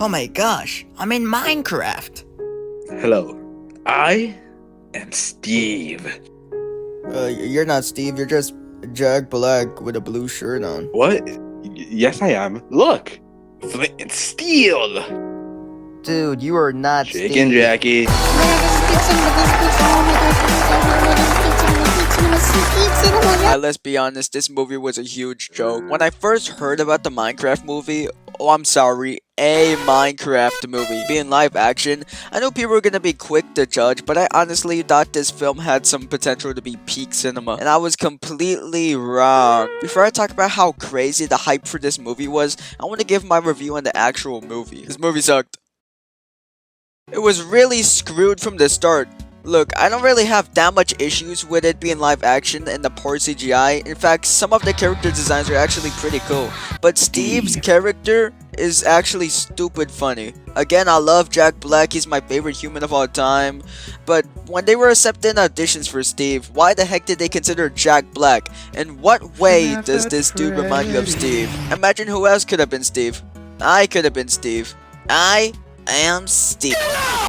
Oh my gosh, I'm in Minecraft. Hello, I am Steve. You're not Steve, you're just Jack Black with a blue shirt on. What? Yes, I am. Look! Flint and steel! Dude, you are not Chicken Steve. Jackie. Let's be honest, this movie was a huge joke. When I first heard about the Minecraft movie, a Minecraft movie being live action, I know people were gonna be quick to judge, but I honestly thought this film had some potential to be peak cinema, and I was completely wrong. Before I talk about how crazy the hype for this movie was, I want to give my review on the actual movie. This movie sucked. It was really screwed from the start. Look, I don't really have that much issues with it being live action and the poor CGI. In fact, some of the character designs are actually pretty cool. But Steve's character is actually stupid funny. Again, I love Jack Black, he's my favorite human of all time. But when they were accepting auditions for Steve, why the heck did they consider Jack Black? In what way does this dude remind you of Steve? Imagine who else could have been Steve. I could have been Steve. I am Steve.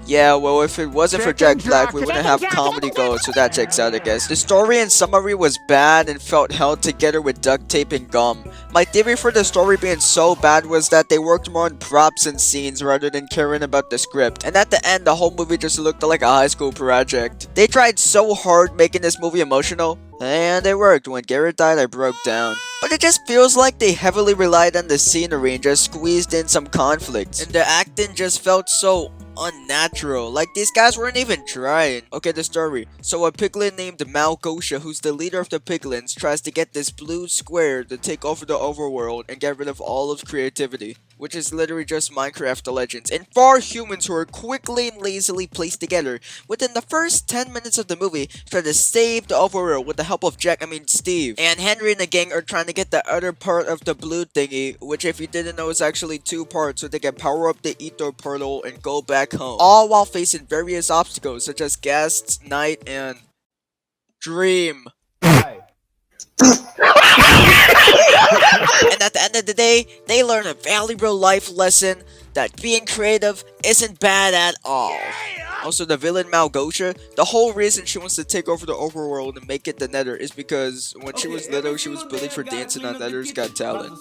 Yeah, well, if it wasn't for Jack Black, we wouldn't have comedy gold, so that checks out, I guess. The story and summary was bad and felt held together with duct tape and gum. My theory for the story being so bad was that they worked more on props and scenes rather than caring about the script. And at the end, the whole movie just looked like a high school project. They tried so hard making this movie emotional, and it worked. When Garrett died, I broke down. But it just feels like they heavily relied on the scenery and just squeezed in some conflict. And the acting just felt so unnatural. Like, these guys weren't even trying. Okay, the story. So a piglin named Malgosha, who's the leader of the piglins, tries to get this blue square to take over the overworld and get rid of all of creativity, which is literally just Minecraft Legends, and 4 humans who are quickly and lazily placed together within the first 10 minutes of the movie try to save the overworld with the help of Steve. And Henry and the gang are trying to get the other part of the blue thingy, which if you didn't know is actually 2 parts, so they can power up the ether portal and go back home. All while facing various obstacles such as Guests, Night, and Dream. And at the end of the day, they learn a valuable life lesson that being creative isn't bad at all. Also, the villain Malgosha, the whole reason she wants to take over the overworld and make it the Nether is because when she was little, she was bullied for dancing on Nether's Got Talent.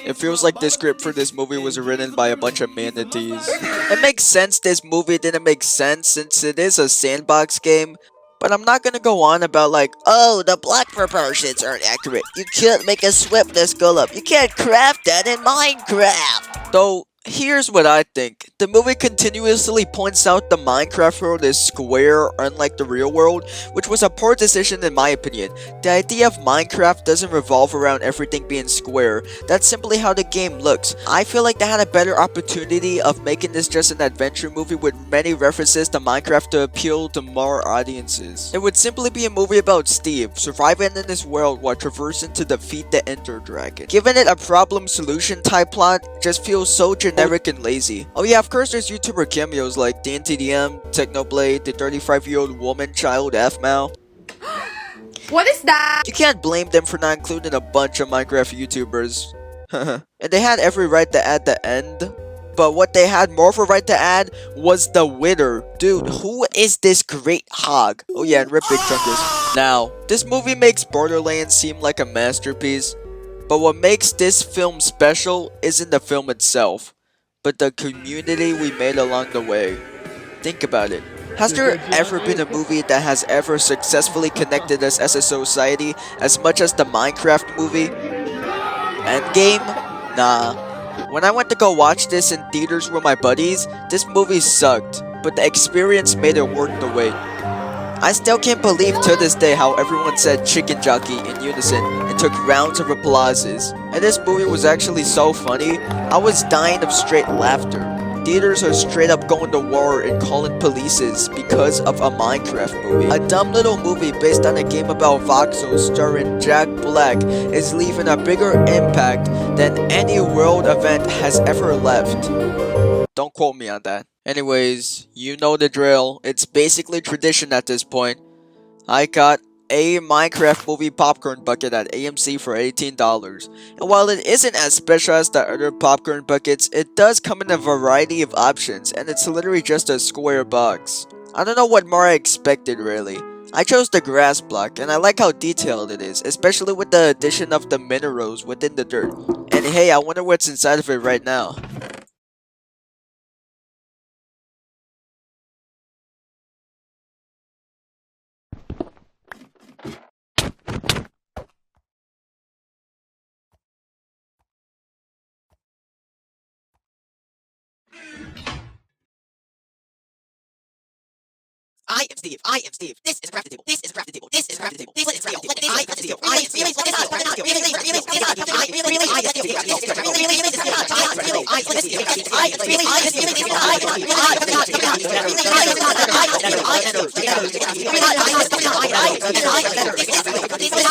It feels like the script for this movie was written by a bunch of manatees. It makes sense this movie didn't make sense since it is a sandbox game, but I'm not gonna go on about like, oh, the block proportions aren't accurate. You can't make a swiftness go up. You can't craft that in Minecraft. Though, here's what I think. The movie continuously points out the Minecraft world is square, unlike the real world, which was a poor decision in my opinion. The idea of Minecraft doesn't revolve around everything being square. That's simply how the game looks. I feel like they had a better opportunity of making this just an adventure movie with many references to Minecraft to appeal to more audiences. It would simply be a movie about Steve surviving in this world while traversing to defeat the Ender Dragon. Giving it a problem-solution type plot just feels so generic and lazy. Oh yeah, of course there's YouTuber cameos like DNTDM, Technoblade, the 35-year-old woman child F-Mal. What is that? You can't blame them for not including a bunch of Minecraft YouTubers. And they had every right to add the end. But what they had more of a right to add was the Wither. Dude, who is this great hog? Oh yeah, and Rip Big Chunkus. Now, this movie makes Borderlands seem like a masterpiece. But what makes this film special isn't the film itself, but the community we made along the way. Think about it. Has there ever been a movie that has ever successfully connected us as a society as much as the Minecraft movie? Endgame? Nah. When I went to go watch this in theaters with my buddies, this movie sucked, but the experience made it worth the wait. I still can't believe to this day how everyone said chicken jockey in unison and took rounds of applauses. And this movie was actually so funny, I was dying of straight laughter. Theaters are straight up going to war and calling polices because of a Minecraft movie. A dumb little movie based on a game about voxels starring Jack Black is leaving a bigger impact than any world event has ever left. Don't quote me on that. Anyways, you know the drill. It's basically tradition at this point. I got a Minecraft movie popcorn bucket at AMC for $18. And while it isn't as special as the other popcorn buckets, it does come in a variety of options, and it's literally just a square box. I don't know what more I expected really. I chose the grass block, and I like how detailed it is, especially with the addition of the minerals within the dirt. And hey, I wonder what's inside of it right now. I am Steve. I am Steve. This is a crafting table. This is a crafting table. This is a crafting table. This is real. Look at this. I am Steve. I am Steve. Look at this. I am Steve.